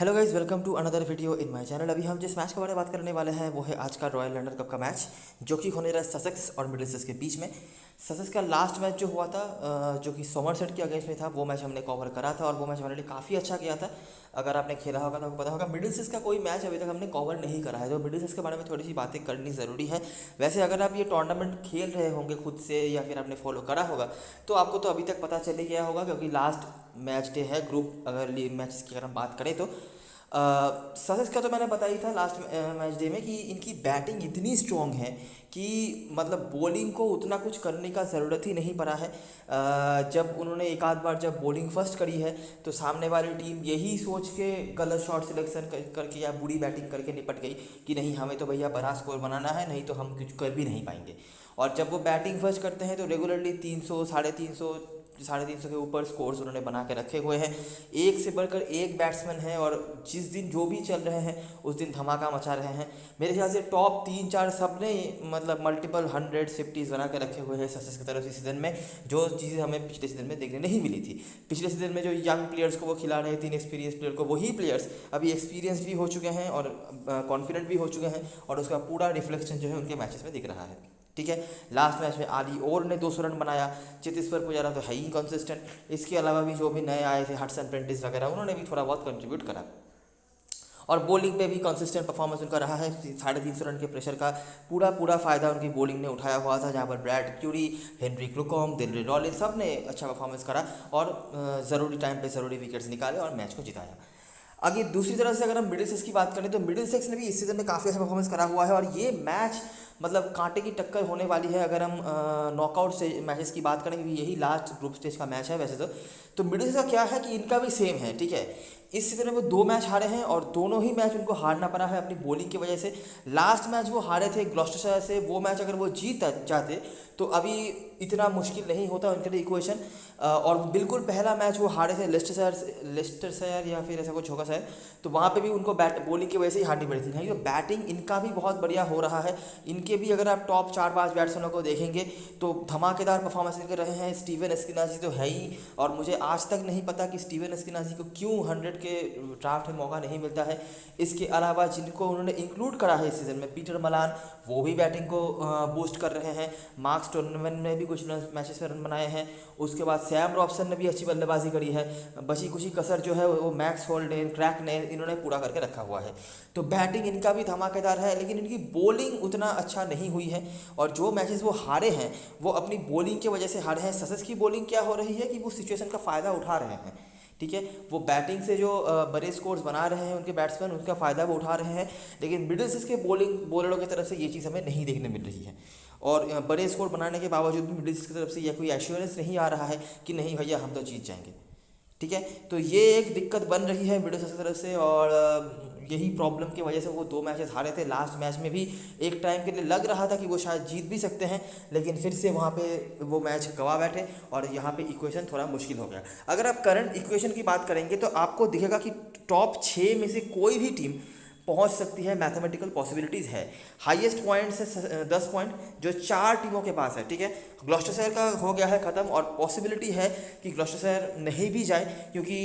Hello guys, welcome to another video in my channel. अभी हम जिस मैच के बारे में बात करने वाले हैं वो है आज का रॉयल लंदन कप का मैच, जो कि होने रहा है ससेक्स और मिडिलसेक्स के बीच में। ससेक्स का लास्ट मैच जो हुआ था, जो कि सोमरसेट के अगेंस्ट में था, वो मैच हमने कवर करा था और वो मैच हमारे लिए काफ़ी अच्छा गया था। अगर आपने खेला होगा तो आपको पता होगा। मिडिलसेक्स का कोई मैच अभी तक हमने कवर नहीं करा है, तो मिडिलसेक्स के बारे में थोड़ी सी बातें करनी ज़रूरी है। वैसे अगर आप ये टूर्नामेंट खेल रहे होंगे खुद से या फिर आपने फॉलो करा होगा तो आपको तो अभी तक पता चल ही गया होगा, क्योंकि लास्ट मैच डे है ग्रुप अगर मैच की अगर हम बात करें तो ससेक्स का तो मैंने बताया ही था लास्ट मैच डे में कि इनकी बैटिंग इतनी स्ट्रॉन्ग है कि मतलब बॉलिंग को उतना कुछ करने का ज़रूरत ही नहीं पड़ा है। जब उन्होंने एक आध बार जब बॉलिंग फर्स्ट करी है तो सामने वाली टीम यही सोच के गलत शॉट सिलेक्शन करके या बुरी बैटिंग करके निपट गई कि नहीं, हमें तो भैया बड़ा स्कोर बनाना है, नहीं तो हम कुछ कर भी नहीं पाएंगे। और जब वो बैटिंग फर्स्ट करते हैं तो रेगुलरली 300 350 के ऊपर स्कोर्स उन्होंने बना के रखे हुए हैं। एक से बढ़कर एक बैट्समैन है और जिस दिन जो भी चल रहे हैं उस दिन धमाका मचा रहे हैं। मेरे ख्याल से टॉप 3-4 सब ने मतलब मल्टीपल 150s बना के रखे हुए हैं ससेक्स की तरफ से सीज़न में, जो चीज़ें हमें पिछले सीज़न में देखने नहीं मिली थी। पिछले सीज़न में जो यंग प्लेयर्स को वो खिला रहे थे, इनएक्सपीरियंस प्लेयर को, वही प्लेयर्स अभी एक्सपीरियंस भी हो चुके हैं और कॉन्फिडेंट भी हो चुके हैं और उसका पूरा रिफ्लेक्शन जो है उनके मैचेस में दिख रहा है। ठीक है, लास्ट मैच में आली और ने 200 रन बनाया। चेतेश्वर पुजारा तो है ही कंसिस्टेंट। इसके अलावा भी जो भी नए आए थे हटसन प्रेंटिस वगैरह, उन्होंने भी थोड़ा बहुत कंट्रीब्यूट करा और बॉलिंग पे भी कंसिस्टेंट परफॉर्मेंस उनका रहा है। 350 रन के प्रेशर का पूरा फ़ायदा उनकी बॉलिंग ने उठाया हुआ था, जहाँ पर ब्रैड क्यूरी, हेनरिक लुकॉम, दिलरे रॉलिंस सब ने अच्छा परफॉर्मेंस करा और ज़रूरी टाइम पे ज़रूरी विकेट्स निकाले और मैच को जिताया। आगे दूसरी तरफ से अगर हम मिडिलसेक्स की बात करें तो मिडिलसेक्स ने भी इस सीज़न में काफ़ी अच्छा परफॉर्मेंस करा हुआ है और ये मैच मतलब कांटे की टक्कर होने वाली है अगर हम नॉकआउट से मैचेस की बात करें, क्योंकि यही लास्ट ग्रुप स्टेज का मैच है। वैसे तो मिडिलसेक्स का क्या है कि इनका भी सेम है। ठीक है, इस सीज़न में वो 2 मैच हारे हैं और दोनों ही मैच उनको हारना पड़ा है अपनी बॉलिंग की वजह से। लास्ट मैच वो हारे थे ग्लॉस्टरशायर से, वो मैच अगर वो जीत जाते तो अभी इतना मुश्किल नहीं होता उनके लिए इक्वेशन। और बिल्कुल पहला मैच वो हारे थे लेस्टरशायर या फिर ऐसा कुछ होगा शायद, तो वहाँ पे भी उनको बॉलिंग की वजह से ही हारनी पड़ी थी। नहीं तो बैटिंग इनका भी बहुत बढ़िया हो रहा है। इनके भी अगर आप टॉप 4-5 बैट्समैनों को देखेंगे तो धमाकेदार परफॉर्मेंस इनके रहे हैं। स्टीवन एस्किनाजी तो है ही, और मुझे आज तक नहीं पता कि स्टीवन एस्किनाजी को क्यों 100 के ड्राफ्ट में मौका नहीं मिलता है। इसके अलावा जिनको उन्होंने इंक्लूड करा है इस सीज़न में, पीटर मलान, वो भी बैटिंग को बूस्ट कर रहे हैं। मार्क्स टूर्नामेंट में भी कुछ मैचेस में रन बनाए हैं। उसके बाद सैम रॉबसन ने भी अच्छी बल्लेबाजी करी है। बची कुछ कसर जो है वो मैक्स होल्डेन, क्रैकनेल, इन्होंने पूरा करके रखा हुआ है। तो बैटिंग इनका भी धमाकेदार है, लेकिन इनकी बॉलिंग उतना अच्छा नहीं हुई है और जो मैचेस वो हारे हैं वो अपनी बॉलिंग की वजह से हारे हैं। ससेक्स की बॉलिंग क्या हो रही है कि वो सिचुएशन का फ़ायदा उठा रहे हैं। ठीक है, वो बैटिंग से जो बड़े स्कोर्स बना रहे हैं उनके बैट्समैन, उनका फ़ायदा वो उठा रहे हैं, लेकिन मिडिलसेक्स के बॉलरों की तरफ से ये चीज़ हमें नहीं देखने मिल रही है। और बड़े स्कोर बनाने के बावजूद भी मिडिलसेक्स की तरफ से यह कोई एश्योरेंस नहीं आ रहा है कि नहीं भैया हम तो जीत जाएंगे। ठीक है, तो ये एक दिक्कत बन रही है मिडिलसेक्स की तरफ से और यही प्रॉब्लम की वजह से वो 2 मैचेस हारे थे। लास्ट मैच में भी एक टाइम के लिए लग रहा था कि वो शायद जीत भी सकते हैं, लेकिन फिर से वहाँ पे वो मैच गवा बैठे और यहाँ पे इक्वेशन थोड़ा मुश्किल हो गया। अगर आप करंट इक्वेशन की बात करेंगे तो आपको दिखेगा कि टॉप 6 में से कोई भी टीम पहुंच सकती है। मैथमेटिकल पॉसिबिलिटीज़ है। हाईएस्ट पॉइंट्स है 10 पॉइंट जो 4 टीमों के पास है। ठीक है, ग्लॉस्टरशायर का हो गया है ख़त्म और पॉसिबिलिटी है कि ग्लॉस्टरशायर नहीं भी जाए, क्योंकि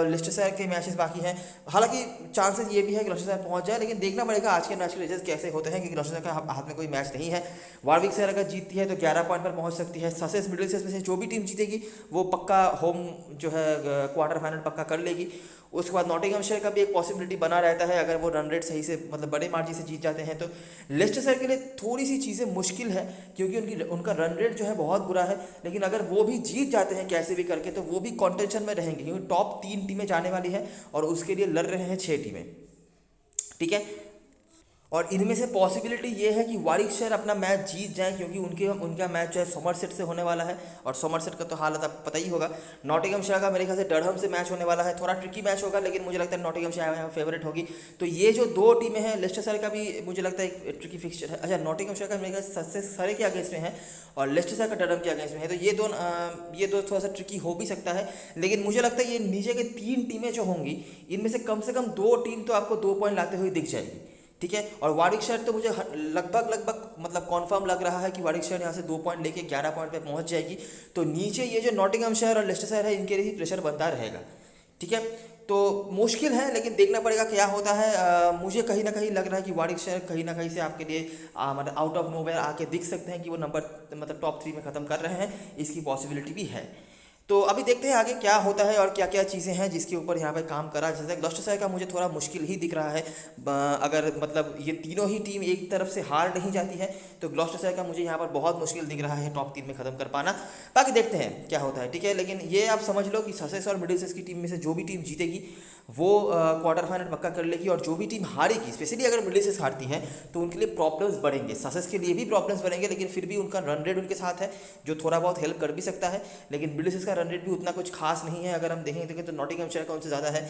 लेस्टरशायर के मैचेस बाकी हैं। हालांकि चांसेस ये भी है कि ग्लॉस्टरशायर पहुंच जाए, लेकिन देखना पड़ेगा आज के मैच के रिजल्ट कैसे होते हैं, क्योंकि ग्लॉस्टरशायर का हाथ में कोई मैच नहीं है। वारविकशायर अगर जीतती है तो 11 पॉइंट पर पहुंच सकती है। ससेक्स मिडिलसेक्स में से जो भी टीम जीतेगी वो पक्का होम जो है क्वार्टर फाइनल पक्का कर लेगी। उसके बाद नॉटिंघमशायर का भी एक पॉसिबिलिटी बना रहता है अगर वो रन रेट सही से मतलब बड़े मार्जिन से जीत जाते हैं तो। लेस्टरशायर के लिए थोड़ी सी चीज़ें मुश्किल है क्योंकि उनका रन रेट जो है बहुत बुरा है, लेकिन अगर वो भी जीत जाते हैं कैसे भी करके तो वो भी कॉन्टेंशन में रहेंगे, क्योंकि टॉप 3 टीमें जाने वाली है और उसके लिए लड़ रहे हैं 6 टीमें। ठीक है, और इनमें से पॉसिबिलिटी ये है कि वारिकशायर अपना मैच जीत जाएं, क्योंकि उनका मैच जो है सोमरसेट से होने वाला है और सोमरसेट का तो हालत आपको पता ही होगा। नॉटिंघमशायर का मेरे ख्याल से डरहम से मैच होने वाला है, थोड़ा ट्रिकी मैच होगा, लेकिन मुझे लगता है नॉटिंघमशायर यहाँ फेवरेट होगी। तो ये जो 2 टीमें हैं, लेस्टरशायर का भी मुझे लगता है एक ट्रिकी फिक्सचर है। अच्छा, नॉटिंघमशायर का मेरे ख्याल से सबसे सारे के अगेंस्ट में है और लेस्टरशायर का डरहम के अगेंस्ट में है, तो ये दो थोड़ा सा ट्रिकी हो भी सकता है। लेकिन मुझे लगता है ये नीचे के 3 टीमें जो होंगी इनमें से कम 2 टीम तो आपको 2 पॉइंट लाते हुए दिख जाएगी। ठीक है, और वारिकशायर तो मुझे लगभग मतलब कॉन्फर्म लग रहा है कि वारिकशायर यहाँ से 2 पॉइंट लेके 11 पॉइंट पे पहुँच जाएगी। तो नीचे ये जो नॉटिंघमशायर और लेस्टरशायर है इनके लिए ही प्रेशर बनता रहेगा। ठीक है, तो मुश्किल है, लेकिन देखना पड़ेगा क्या होता है। मुझे कहीं ना कहीं लग रहा है कि वारिशर कहीं ना कहीं से आपके लिए मतलब आउट ऑफ नोवेयर आके दिख सकते हैं कि वो नंबर मतलब टॉप 3 में ख़त्म कर रहे हैं, इसकी पॉसिबिलिटी भी है। तो अभी देखते हैं आगे क्या होता है और क्या क्या चीज़ें हैं जिसके ऊपर यहाँ पे काम करा। जैसे ग्लॉस्टरशायर का मुझे थोड़ा मुश्किल ही दिख रहा है। अगर मतलब ये तीनों ही टीम एक तरफ से हार नहीं जाती है तो ग्लॉस्टरशायर का मुझे यहाँ पर बहुत मुश्किल दिख रहा है टॉप 3 में ख़त्म कर पाना। बाकी देखते हैं क्या होता है, ठीक है। लेकिन ये आप समझ लो कि ससेक्स और मिडिलसेक्स की टीम में से जो भी टीम जीतेगी वो क्वार्टर फाइनल पक्का कर लेगी, और जो भी टीम हारेगी, स्पेशली अगर मिडिलसेक्स हारती है तो उनके लिए प्रॉब्लम्स बढ़ेंगे, ससेक्स के लिए भी प्रॉब्लम्स बढ़ेंगे, लेकिन फिर भी उनका रन रेट उनके साथ है जो थोड़ा बहुत हेल्प कर भी सकता है। लेकिन मिडिलसेक्स का रन रेट भी उतना कुछ खास नहीं है, अगर हम देखेंगे तो नॉटिंघमशायर का उनसे ज़्यादा है,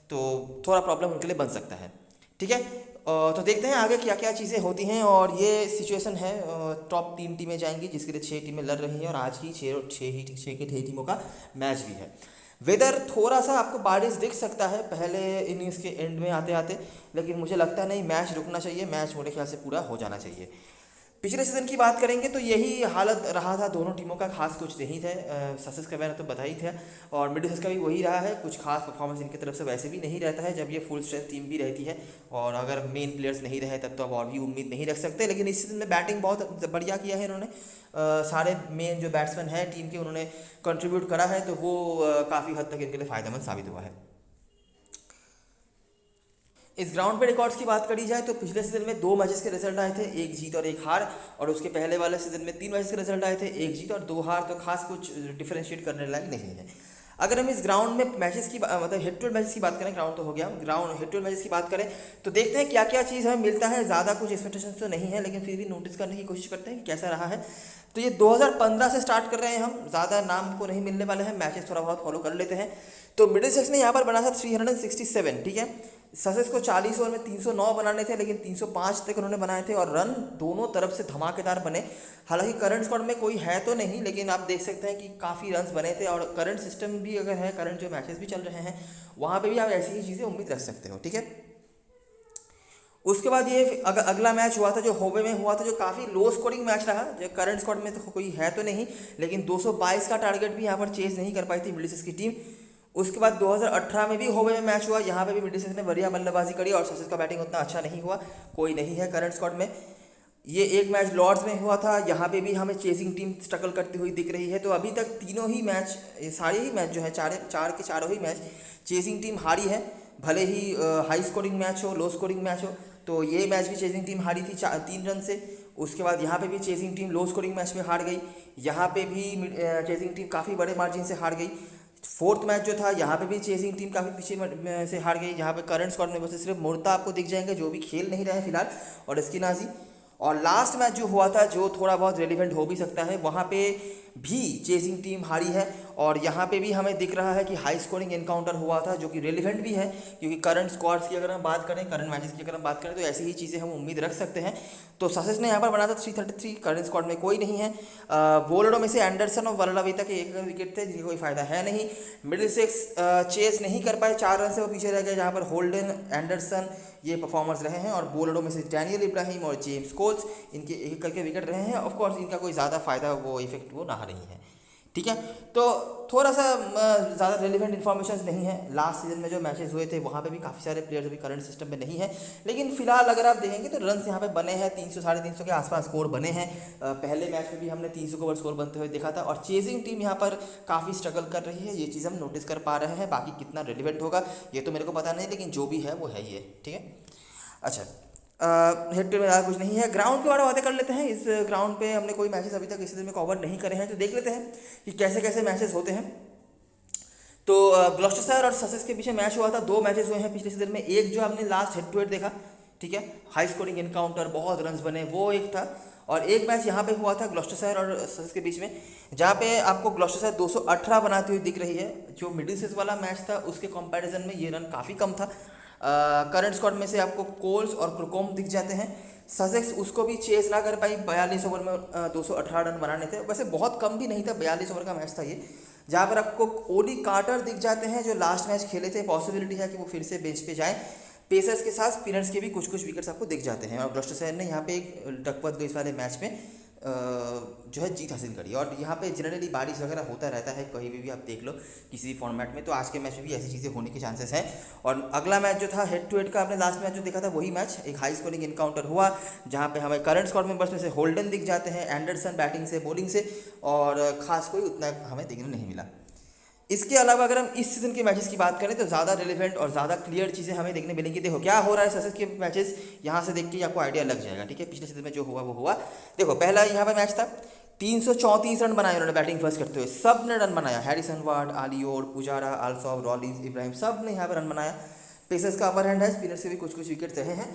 तो थोड़ा प्रॉब्लम उनके लिए बन सकता है, ठीक है। तो देखते हैं आगे क्या क्या चीज़ें होती हैं। और ये सिचुएशन है, टॉप 3 टीमें जाएंगी जिसके लिए 6 टीमें लड़ रही हैं, और आज ही 6 टीमों का मैच भी है। वेदर थोड़ा सा आपको बारिश दिख सकता है पहले इनिंग्स के एंड में आते आते, लेकिन मुझे लगता नहीं, मैच रुकना चाहिए, मैच मेरे ख्याल से पूरा हो जाना चाहिए। पिछले सीजन की बात करेंगे तो यही हालत रहा था दोनों टीमों का, खास कुछ नहीं थे। ससेक्स का मैंने तो बता ही था, और मिडिलसेक्स का भी वही रहा है, कुछ खास परफॉर्मेंस इनकी तरफ से वैसे भी नहीं रहता है जब ये फुल स्ट्रेंथ टीम भी रहती है, और अगर मेन प्लेयर्स नहीं रहे तब तो अब और भी उम्मीद नहीं रख सकते। लेकिन इस सीजन में बैटिंग बहुत बढ़िया किया है इन्होंने, सारे मेन जो बैट्समैन हैं टीम के उन्होंने कंट्रीब्यूट करा है, तो वो काफ़ी हद तक इनके लिए फ़ायदेमंद साबित हुआ है। इस ग्राउंड पे रिकॉर्ड्स की बात करी जाए तो पिछले सीजन में 2 मैचेस के रिजल्ट आए थे, 1 जीत और 1 हार, और उसके पहले वाले सीजन में 3 मैचेस के रिजल्ट आए थे, 1 जीत और 2 हार, तो खास कुछ डिफरेंशिएट करने लायक नहीं है। अगर हम इस ग्राउंड में मैचेस की मतलब हेड टू हेड मैचेस की बात करें, ग्राउंड तो हो गया, ground head to head matches की बात करें तो देखते हैं क्या क्या चीज़ हमें मिलता है। ज़्यादा कुछ एक्सपेक्टेशन तो नहीं है, लेकिन फिर भी नोटिस करने की कोशिश करते हैं कि कैसा रहा है। तो ये 2015 से स्टार्ट कर रहे हैं हम, ज़्यादा नाम को नहीं मिलने वाले हैं, मैचेस थोड़ा बहुत फॉलो कर लेते हैं। तो मिडिलसेक्स ने यहाँ पर बना था 367, ठीक है। ससेक्स को 40 ओवर में 309 बनाने थे, लेकिन 305 तक उन्होंने बनाए थे, और रन दोनों तरफ से धमाकेदार बने। हालांकि करंट स्क्वाड में कोई है तो नहीं, लेकिन आप देख सकते हैं कि काफ़ी रन्स बने थे, और करंट सिस्टम भी अगर है, करंट जो मैचेस भी चल रहे हैं वहाँ पे भी आप ऐसी ही चीज़ें उम्मीद रख सकते हो, ठीक है। उसके बाद ये अगला मैच हुआ था जो होबे में हुआ था, जो काफ़ी लो स्कोरिंग मैच रहा, जो करंट स्क्वाड में तो कोई है तो नहीं, लेकिन 222 का टारगेट भी यहाँ पर चेज नहीं कर पाई थी मिडिलसेक्स की टीम। उसके बाद 2018 में भी होबे में मैच हुआ, यहाँ पे भी मिडिलसेक्स ने बढ़िया बल्लेबाजी करी, और ससेक्स का बैटिंग उतना अच्छा नहीं हुआ, कोई नहीं है करंट स्क्वाड में। ये एक मैच लॉर्ड्स में हुआ था, यहाँ पे भी हमें चेजिंग टीम स्ट्रगल करती हुई दिख रही है। तो अभी तक तीनों ही मैच, ये सारे ही मैच जो है, चार के चारों ही मैच चेजिंग टीम हारी है, भले ही हाई स्कोरिंग मैच हो, लो स्कोरिंग मैच हो। तो ये मैच भी चेजिंग टीम हारी थी 3 रन से। उसके बाद यहाँ पे भी chasing team low scoring match में हार गई, यहाँ पे भी चेजिंग टीम काफ़ी बड़े मार्जिन से हार गई। फोर्थ मैच जो था यहाँ पे भी चेजिंग टीम काफ़ी पीछे से हार गई, जहाँ पे करंट स्क्वाड में बस सिर्फ मुर्ता आपको दिख जाएंगे जो भी खेल नहीं रहे फिलहाल, और एस्किनाजी। और लास्ट मैच जो हुआ था, जो थोड़ा बहुत रेलिवेंट हो भी सकता है, वहाँ पे भी चेजिंग टीम हारी है, और यहाँ पे भी हमें दिख रहा है कि हाई स्कोरिंग एनकाउंटर हुआ था, जो कि रेलिवेंट भी है, क्योंकि करंट स्क्वाड्स की अगर हम बात करें, करंट मैचेस की अगर हम बात करें, तो ऐसी ही चीज़ें हम उम्मीद रख सकते हैं। तो ससेक्स ने यहाँ पर बना था 333, करंट स्क्वाड में कोई नहीं है। बॉलरों में से एंडरसन और वरलावेता के एक विकेट थे, जिनका कोई फायदा है नहीं। मिडिलसेक्स चेस नहीं कर पाए, 4 रन से वो पीछे रह गए, जहाँ पर होल्डन, एंडरसन ये परफॉर्मर्स रहे हैं, और बॉलरों में से डैनियल इब्राहिम और जेम्स कोल्स, इनके एक करके विकेट रहे हैं। ऑफकोर्स इनका कोई ज़्यादा फायदा वो इफेक्ट वो ना रही है, ठीक है। तो थोड़ा सा ज़्यादा रेलिवेंट इन्फॉर्मेशन नहीं है। लास्ट सीजन में जो मैचेस हुए थे वहाँ पे भी काफ़ी सारे प्लेयर्स अभी करंट सिस्टम में नहीं है, लेकिन फिलहाल अगर आप देखेंगे तो रन्स यहाँ पे बने हैं, 300 साढ़े 300 के आसपास स्कोर बने हैं। पहले मैच में भी हमने 300 के ऊपर स्कोर बनते हुए देखा था, और चेजिंग टीम यहाँ पर काफ़ी स्ट्रगल कर रही है, ये चीज़ हम नोटिस कर पा रहे हैं। बाकी कितना रेलिवेंट होगा ये तो मेरे को पता नहीं, लेकिन जो भी है वो है ये, ठीक है। अच्छा, हेड टू में ज़्यादा कुछ नहीं है। ग्राउंड के बारे में बातें कर लेते हैं। इस ग्राउंड पे हमने कोई मैचेस अभी तक इस सीजन में कवर नहीं करे हैं, तो देख लेते हैं कि कैसे कैसे मैचेस होते हैं। तो ग्लॉस्टरशायर और ससेक्स के पीछे मैच हुआ था, 2 मैचेस हुए हैं पिछले सीजन में। एक जो हमने लास्ट हेड टू हेड देखा, ठीक है, हाई स्कोरिंग एनकाउंटर, बहुत रन्स बने, वो एक था। और एक मैच यहाँ पे हुआ था ग्लॉस्टरशायर और ससेक्स के बीच में, जहाँ पे आपको ग्लॉस्टरशायर 218 बनाती हुई दिख रही है। जो मिडिलसेक्स वाला मैच था उसके कंपैरिजन में ये रन काफ़ी कम था। करंट स्क्वाड में से आपको कोल्स और क्रुकोम दिख जाते हैं। ससेक्स उसको भी चेस ना कर पाई, 42 ओवर में 218 रन बनाने थे। वैसे बहुत कम भी नहीं था, 42 ओवर का मैच था ये, जहाँ पर आपको ओडी कार्टर दिख जाते हैं, जो लास्ट मैच खेले थे। पॉसिबिलिटी है कि वो फिर से बेंच पे जाएं। पेसर्स के साथ स्पिनर्स के भी कुछ कुछ विकेट्स आपको दिख जाते हैं, और ग्लॉस्टरशायर ने यहाँ पे एक डकपत ली इस वाले मैच में, जो है जीत हासिल करी। और यहाँ पे जनरली बारिश वगैरह होता रहता है, कहीं भी आप देख लो किसी भी फॉर्मेट में, तो आज के मैच में भी ऐसी चीज़ें होने के चांसेस हैं। और अगला मैच जो था हेड टू हेड का, आपने लास्ट मैच जो देखा था वही मैच, एक हाई स्कोरिंग इनकाउंटर हुआ जहाँ पे हमें करंट स्क्वाड मेंबर्स में से होल्डन दिख जाते हैं, एंडरसन बैटिंग से बॉलिंग से, और खास कोई उतना हमें देखने नहीं मिला। इसके अलावा अगर हम इस सीज़न के मैचेस की बात करें तो ज़्यादा रिलेवेंट और ज़्यादा क्लियर चीज़ें हमें देखने मिलेंगी। देखो क्या हो रहा है ससेक्स के मैचेस, यहाँ से देख के आपको आइडिया लग जाएगा, ठीक है। पिछले सीजन में जो हुआ वो हुआ। देखो पहला यहाँ पर मैच था, 334 रन बनाए उन्होंने बैटिंग फर्स्ट करते हुए, सब ने रन बनाया, हैरिसन वार्ड, आलियोर, पुजारा, आल्सॉफ, रॉलिंस, इब्राहिम, सब ने यहाँ पर रन बनाया। पेसर्स का अपर हैंड है, स्पिनर से भी कुछ कुछ विकेट रहे हैं,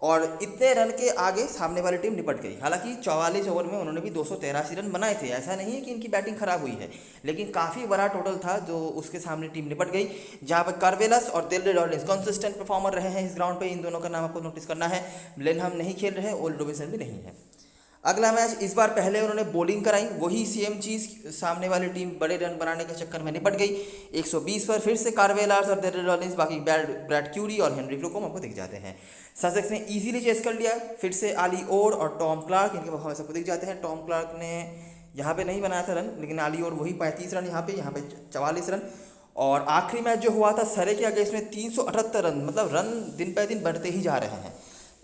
और इतने रन के आगे सामने वाली टीम निपट गई। हालांकि 44 ओवर में उन्होंने भी 283 रन बनाए थे, ऐसा नहीं है कि इनकी बैटिंग खराब हुई है, लेकिन काफ़ी बड़ा टोटल था जो उसके सामने टीम निपट गई। जहां पर कार्वेलस और दिलरे रॉलिंस कंसिस्टेंट परफॉर्मर रहे हैं इस ग्राउंड पे, इन दोनों का नाम आपको नोटिस करना है। ब्लेनहम नहीं खेल रहे, ओल्ड रॉबिन्सन भी नहीं है। अगला मैच, इस बार पहले उन्होंने बॉलिंग कराई, वही सेम चीज़, सामने वाली टीम बड़े रन बनाने के चक्कर में निपट गई। 120 पर फिर से कार्वेलर्स और दिलरे रॉलिंस, बाकी ब्रैड क्यूरी और हेनरी क्लूकम आपको दिख जाते हैं। ससेक्स ने इजीली चेस कर लिया, फिर से आली ओर और टॉम क्लार्क, इनके परफॉर्मेंस आपको दिख जाते हैं। टॉम क्लार्क ने यहाँ पे नहीं बनाया था रन, लेकिन आली ओर वही 35 रन, यहाँ पे 44 रन। और आखिरी मैच जो हुआ था सरे के अगेंस्ट में 378 रन, मतलब रन दिन पे दिन बढ़ते ही जा रहे हैं।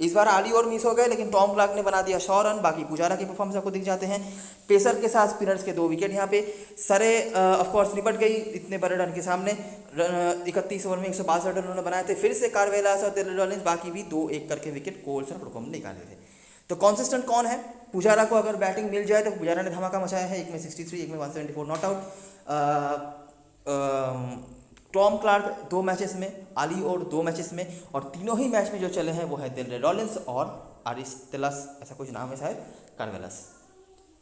इस बार आली और मिस हो गए, लेकिन टॉम क्लार्क ने बना दिया 100 रन, बाकी पुजारा के परफॉर्मेंस आपको दिख जाते हैं। पेसर के साथ स्पिनर्स के 2 विकेट यहाँ पे। सरे ऑफकोर्स निपट गई इतने बड़े रन के सामने, 31 ओवर में 162 रन उन्होंने बनाए थे। फिर से कार्वेलास और दिलरे रॉलिंस, बाकी भी 2-1 करके विकेट कोल्स और क्लूकम ने निकाले थे। तो कॉन्सिस्टेंट कौन है? पुजारा को अगर बैटिंग मिल जाए तो पुजारा ने धमाका मचाया है, एक में 63, एक में 174 not out. Tom Clarke 2 matches में, आली और 2 मैचेस में, और तीनों ही मैच में जो चले हैं वो है दिलरे रॉलिंस और अरिस्टलस, ऐसा कुछ नाम है शायद, कार्वेलस,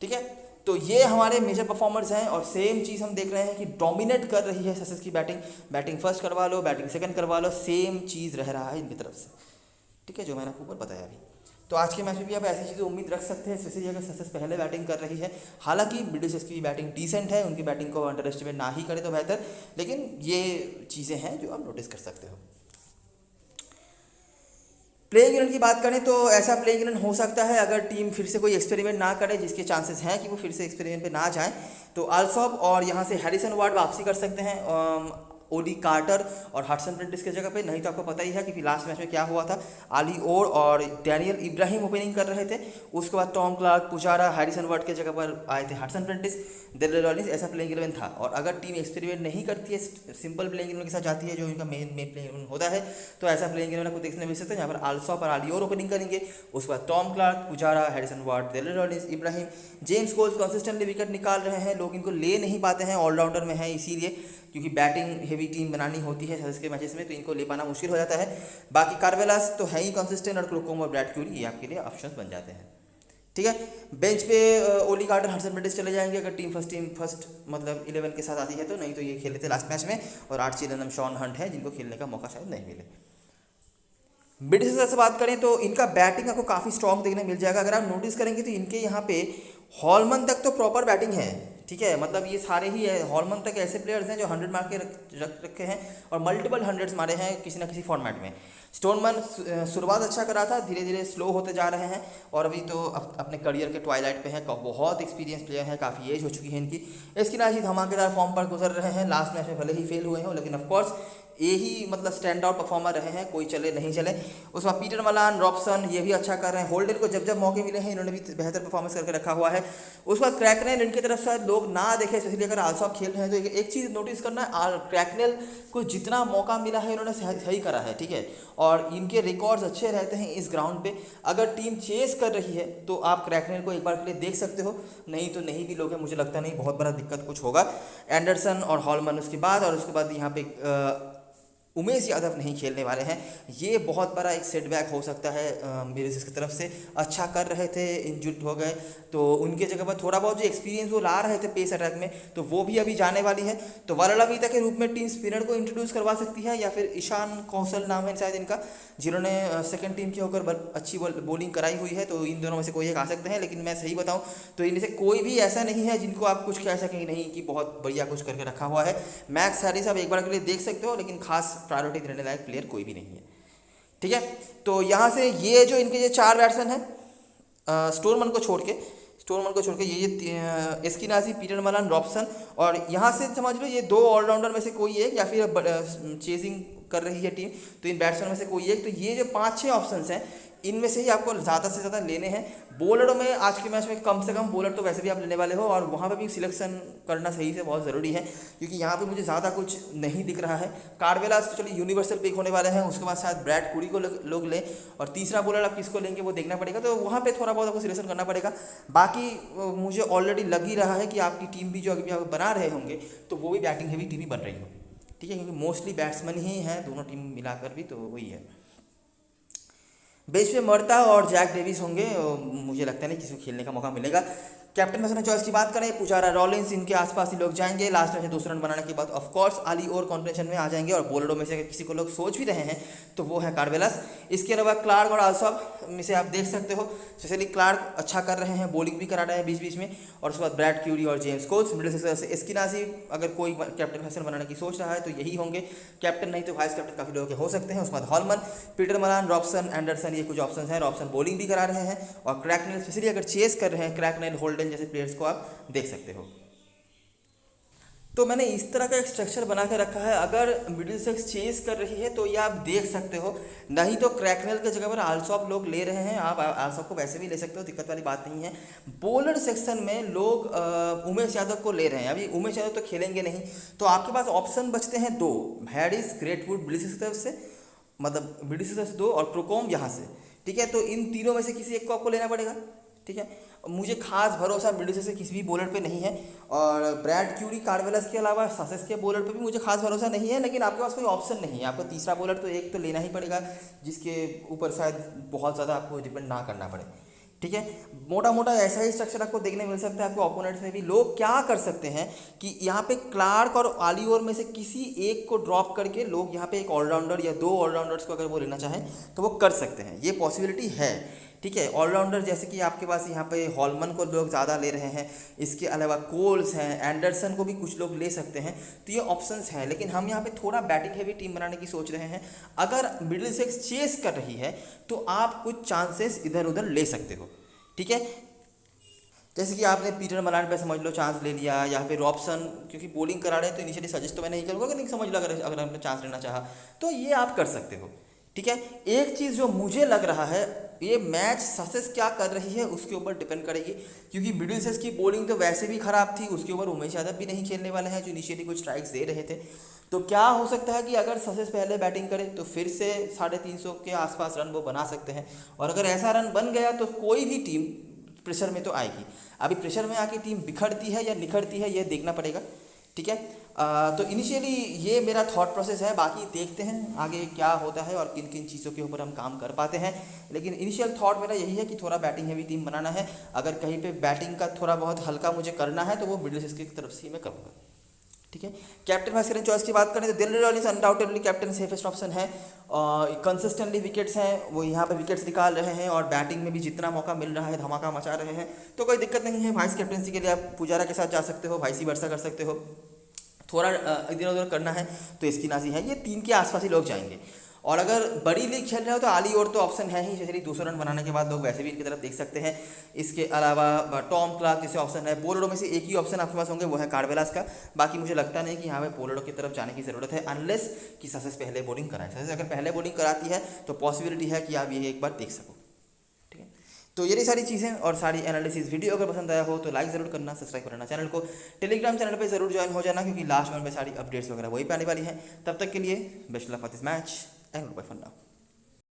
ठीक है। तो ये हमारे मेजर परफॉर्मर्स हैं, और सेम चीज़ हम देख रहे हैं कि डोमिनेट कर रही है ससेक्स की बैटिंग फर्स्ट करवा लो, बैटिंग सेकंड करवा लो, सेम चीज़ रह रहा है इनकी तरफ से, ठीक है, जो मैंने आपको ऊपर बताया अभी। तो आज के मैच में भी आप ऐसी चीज़ें उम्मीद रख सकते हैं, स्पेशली अगर ससेक्स पहले बैटिंग कर रही है। हालांकि ब्रिटिशर्स की बैटिंग डिसेंट है, उनकी बैटिंग को अंडर एस्टिमेट ना ही करें तो बेहतर, लेकिन ये चीज़ें हैं जो आप नोटिस कर सकते हो। प्लेइंग यूनिट की बात करें तो ऐसा प्लेइंग यूनिट हो सकता है अगर टीम फिर से कोई एक्सपेरिमेंट ना करे, जिसके चांसेस हैं कि वो फिर से एक्सपेरिमेंट पे ना जाएं, तो आल्सॉफ और यहाँ से हैरिसन वार्ड वापसी कर सकते हैं ओडी कार्टर और हडसन प्रेंटिस की जगह पे। नहीं तो आपको पता ही है कि लास्ट मैच में क्या हुआ था, आली ओर और डैनियल इब्राहिम ओपनिंग कर रहे थे, उसके बाद Tom Clarke, Pujara, Harrison Ward के जगह पर आए थे हडसन प्रेंटिस, दिलरे रॉलिंस, ऐसा प्लेइंग 11 था। और अगर टीम एक्सपेरिमेंट नहीं करती है, सिंपल प्लेइंग 11 के साथ जाती है जो इनका मेन प्लेइंग 11 होता है, तो ऐसा प्लेइंग 11 आपको देखने मिल सकता है जहाँ पर आल्सॉफ और आली ओर ओपनिंग करेंगे, उसके बाद Tom Clarke, Pujara, Harrison Ward, Delray Rawlins, Ibrahim. James Coles consistently wicket निकाल रहे हैं, लोग इनको ले नहीं पाते हैं, ऑलराउंडर में है इसीलिए, क्योंकि बैटिंग हेवी टीम बनानी होती है ससेक्स के मैचेस में, तो इनको ले पाना मुश्किल हो जाता है। बाकी कार्वेलास तो है ही कंसिस्टेंट, और क्लूकम और ब्रैड क्यूरी ये आपके लिए ऑप्शंस बन जाते हैं, ठीक है। बेंच पे ओली कार्टर, हडसन प्रेंटिस चले जाएंगे अगर टीम फर्स्ट मतलब 11 के साथ आती है तो, नहीं तो ये खेले थे लास्ट मैच में, और आर्ची रनम, शॉन हंट है जिनको खेलने का मौका शायद नहीं मिले। ब्रिटिशर्स से बात करें तो इनका बैटिंग आपको काफ़ी स्ट्रॉन्ग देखने मिल जाएगा। अगर आप नोटिस करेंगे तो इनके यहाँ पे हॉलमन तक तो प्रॉपर बैटिंग है, ठीक है, मतलब ये सारे ही है, हॉलमन तक ऐसे प्लेयर्स हैं जो 100 मार के रखे हैं और मल्टीपल 100s मारे हैं किसी ना किसी फॉर्मेट में। स्टोनमैन शुरुआत अच्छा करा था, धीरे धीरे स्लो होते जा रहे हैं, और अभी तो अपने करियर के ट्वाइलाइट पे हैं, बहुत एक्सपीरियंस प्लेयर हैं, काफ़ी एज हो चुकी है इनकी। इसकी राशि धमाकेदार फॉर्म पर गुजर रहे हैं, लास्ट मैच में भले ही फेल हुए हों, लेकिन ऑफकोर्स यही मतलब स्टैंड आउट परफॉर्मर रहे हैं, कोई चले नहीं चले। उसके बाद पीटर मलान, रॉबसन, ये भी अच्छा कर रहे हैं, होल्डर को जब जब मौके मिले हैं इन्होंने भी बेहतर परफॉर्मेंस करके रखा हुआ है। उसके बाद क्रैकनेल, इनकी तरफ शायद लोग ना देखें, इसलिए अगर आल्सॉफ खेल रहे हैं तो एक चीज़ नोटिस करना है, क्रैकनेल को जितना मौका मिला है इन्होंने सही करा है, ठीक है, और इनके रिकॉर्ड्स अच्छे रहते हैं इस ग्राउंड पे। अगर टीम चेस कर रही है तो आप क्रैकनेल को एक बार के लिए देख सकते हो, नहीं तो नहीं भी लोग हैं, मुझे लगता नहीं बहुत बड़ा दिक्कत कुछ होगा। एंडरसन और हॉलमन उसके बाद, और उसके बाद यहाँ पे उमेश यादव नहीं खेलने वाले हैं, ये बहुत बड़ा एक सेटबैक हो सकता है मेरे की तरफ से। अच्छा कर रहे थे, इंजर्ड हो गए, तो उनके जगह पर थोड़ा बहुत जो एक्सपीरियंस वो ला रहे थे पेस अटैक में, तो वो भी अभी जाने वाली है। तो वरलवीता के रूप में टीम स्पिनर को इंट्रोड्यूस करवा सकती है, या फिर ईशान कौशल नाम है शायद इनका, जिन्होंने सेकंड टीम की होकर अच्छी बॉलिंग कराई हुई है, तो इन दोनों में से कोई एक आ सकते हैं। लेकिन मैं सही बताऊँ तो इनमें से कोई भी ऐसा नहीं है जिनको आप कुछ कह सकें नहीं कि बहुत बढ़िया कुछ करके रखा हुआ है। मैक्स हैरिस आप एक बार के लिए देख सकते हो, लेकिन खास प्रायोरिटी देने लायक प्लेयर कोई भी नहीं है, ठीक है। तो यहाँ से ये जो इनके ये 4 बैट्समैन हैं, स्टोरमन को छोड़ के, स्टोरमैन को छोड़ के ये एस्किनाजी, पीटर मलान, रॉबसन, और यहाँ से समझ लो ये 2 ऑलराउंडर में से कोई एक, या फिर चेजिंग कर रही है टीम तो इन बैट्समैन में से कोई एक। तो ये जो 5-6 ऑप्शंस हैं इनमें से ही आपको ज़्यादा से ज़्यादा लेने हैं। बॉलरों में आज के मैच में कम से कम बॉलर तो वैसे भी आप लेने वाले हो, और वहाँ पे भी सिलेक्शन करना सही से बहुत ज़रूरी है, क्योंकि यहाँ पे मुझे ज़्यादा कुछ नहीं दिख रहा है। कार्डवेलास तो चलिए यूनिवर्सल पिक होने वाले हैं, उसके बाद शायद ब्रैड कुरी को लोग लें, और तीसरा बॉलर आप किसको लेंगे वो देखना पड़ेगा, तो वहाँ पर थोड़ा बहुत आपको सिलेक्शन करना पड़ेगा। बाकी मुझे ऑलरेडी लग ही रहा है कि आपकी टीम भी जो अभी आप बना रहे होंगे तो वो भी बैटिंग हैवी टीम ही बन रही होगी, ठीक है, क्योंकि मोस्टली बैट्समैन ही हैं दोनों टीम मिलाकर भी, तो वही है। बेंच पे मर्ता और जैक डेविस होंगे, मुझे लगता नहीं किसी को खेलने का मौका मिलेगा। कैप्टन में चॉइस की बात करें, पुजारा, रॉलिंस, इनके आसपास ही लोग जाएंगे। लास्ट में 200 रन बनाने के बाद ऑफ कोर्स अली और कॉन्टेंशन में आ जाएंगे, और बॉलरों में से अगर किसी को लोग सोच भी रहे हैं तो वो है कार्डवेलास। इसके अलावा क्लार्क और आल्सॉप में से आप देख सकते हो, स्पेशली क्लार्क अच्छा कर रहे हैं, बॉलिंग भी करा रहे हैं बीच बीच में, और उसके बाद ब्रैड क्यूरी और जेम्स कोल्स। मिडिल से एस्किनाजी, अगर कोई कैप्टन फैशन बनाने की सोच रहा है तो यही होंगे कैप्टन, नहीं तो वाइस कैप्टन काफ़ी लोगों के हो सकते हैं। उसके बाद Holman, Peter Malan, Robson, Anderson, ये कुछ ऑप्शन हैं। रॉबसन बॉलिंग भी करा रहे हैं, और क्रैकनेल स्पेशली अगर चेस कर रहे हैं, क्रैकनेल, होल्डन जैसे प्लेयर्स को आप देख सकते हो। तो मैंने इस तरह का एक स्ट्रक्चर बना के रखा है, अगर मिडिल सेक्स चेस कर रही है तो ये आप देख सकते हो, नहीं तो क्रैकनेल की जगह पर आल्सॉप लोग ले रहे हैं, आप आल्सॉप को वैसे भी ले सकते हो, दिक्कत वाली बात नहीं है। बॉलर सेक्शन में लोग उमेश यादव को ले रहे हैं, अभी उमेश यादव तो खेलेंगे नहीं, तो आपके पास ऑप्शन बचते हैं 2, हैरिस, ग्रेटवुड मिडिल सेक्स तरफ से, मतलब मिडिल सेक्स से 2, और प्रोकॉम यहाँ से, ठीक है। तो इन तीनों में से किसी एक को आपको लेना पड़ेगा, ठीक है। मुझे खास भरोसा मिडिल से किसी भी बॉलर पे नहीं है, और ब्रैड क्यूरी, कार्डवेलास के अलावा ससेक्स के बॉलर पे भी मुझे खास भरोसा नहीं है, लेकिन आपके पास कोई ऑप्शन नहीं है, आपको तीसरा बॉलर तो एक तो लेना ही पड़ेगा, जिसके ऊपर शायद बहुत ज़्यादा आपको डिपेंड ना करना पड़े, ठीक है। मोटा मोटा ऐसा ही स्ट्रक्चर आपको देखने मिल सकता है आपको ओपोनेंट्स में भी। लोग क्या कर सकते हैं कि यहाँ पे क्लार्क और आलियोर में से किसी एक को ड्रॉप करके लोग यहाँ पे एक ऑलराउंडर या 2 ऑलराउंडर्स को अगर वो लेना चाहें तो वो कर सकते हैं, ये पॉसिबिलिटी है, ठीक है। ऑलराउंडर जैसे कि आपके पास यहाँ पे हॉलमन को लोग ज़्यादा ले रहे हैं, इसके अलावा कोल्स हैं, एंडरसन को भी कुछ लोग ले सकते हैं, तो ये ऑप्शंस हैं। लेकिन हम यहाँ पे थोड़ा बैटिंग हैवी टीम बनाने की सोच रहे हैं, अगर मिडिल सेक्स चेस कर रही है तो आप कुछ चांसेस इधर उधर ले सकते हो, ठीक है। जैसे कि आपने पीटर मलान पे समझ लो चांस ले लिया, या फिर रॉबसन, क्योंकि बॉलिंग करा रहे हैं तो इनिशियली सजेस्ट तो मैं नहीं करूँगा, नहीं समझ लो अगर आपने चांस लेना चाहा तो ये आप कर सकते हो, ठीक है। एक चीज़ जो मुझे लग रहा है, ये मैच ससेस क्या कर रही है उसके ऊपर डिपेंड करेगी, क्योंकि मिडिल सेक्स की बॉलिंग तो वैसे भी खराब थी, उसके ऊपर उमेश यादव भी नहीं खेलने वाले हैं जो इनिशियली कुछ स्ट्राइक्स दे रहे थे। तो क्या हो सकता है कि अगर ससेस पहले बैटिंग करे तो फिर से 350 के आसपास रन वो बना सकते हैं, और अगर ऐसा रन बन गया तो कोई भी टीम प्रेशर में तो आएगी। अभी प्रेशर में आके टीम बिखरती है या निखरती है ये देखना पड़ेगा, ठीक है। तो इनिशियली ये मेरा थॉट प्रोसेस है, बाकी देखते हैं आगे क्या होता है और किन किन चीज़ों के ऊपर हम काम कर पाते हैं। लेकिन इनिशियल थॉट मेरा यही है कि थोड़ा बैटिंग हैवी टीम बनाना है, अगर कहीं पे बैटिंग का थोड़ा बहुत हल्का मुझे करना है तो वो मिडिल सेक्स की तरफ से ही मैं करूँगा, ठीक है। कैप्टन वाइस कैप्टन चॉइस की बात करें तो Delhi Royals undoubtedly captain safest option है, कंसिस्टेंटली विकेट्स हैं, वो यहाँ पे विकेट्स निकाल रहे हैं, और बैटिंग में भी जितना मौका मिल रहा है धमाका मचा रहे हैं, तो कोई दिक्कत नहीं है। वाइस कैप्टनसी के लिए आप पुजारा के साथ जा सकते हो, वाइस वर्सा कर सकते हो, थोड़ा इधर उधर करना है तो एस्किनाजी है, ये 3 के आसपास ही लोग जाएंगे। और अगर बड़ी लीग खेल रहे हो तो आली और तो ऑप्शन है ही, जैसे 200 रन बनाने के बाद लोग वैसे भी इनकी तरफ देख सकते हैं। इसके अलावा टॉम क्लार्क जैसे ऑप्शन है, बॉलरों में से एक ही ऑप्शन आपके पास होंगे वो है कार्डवेलास का, बाकी मुझे लगता नहीं कि यहाँ पे बॉलरों की तरफ जाने की ज़रूरत है, अनलेस कि ससेस पहले बॉलिंग कराए। ससेस अगर पहले बॉलिंग कराती है तो पॉसिबिलिटी है कि आप ये एक बार देख सको, ठीक है। तो ये सारी चीज़ें और सारी एनालिसिस वीडियो अगर पसंद आया हो तो लाइक ज़रूर करना, सब्सक्राइब करना चैनल को, टेलीग्राम चैनल पे ज़रूर ज्वाइन हो जाना, क्योंकि लास्ट में सारी अपडेट्स वगैरह वही पे आने वाली हैं। तब तक के लिए best luck for this match and bye for now.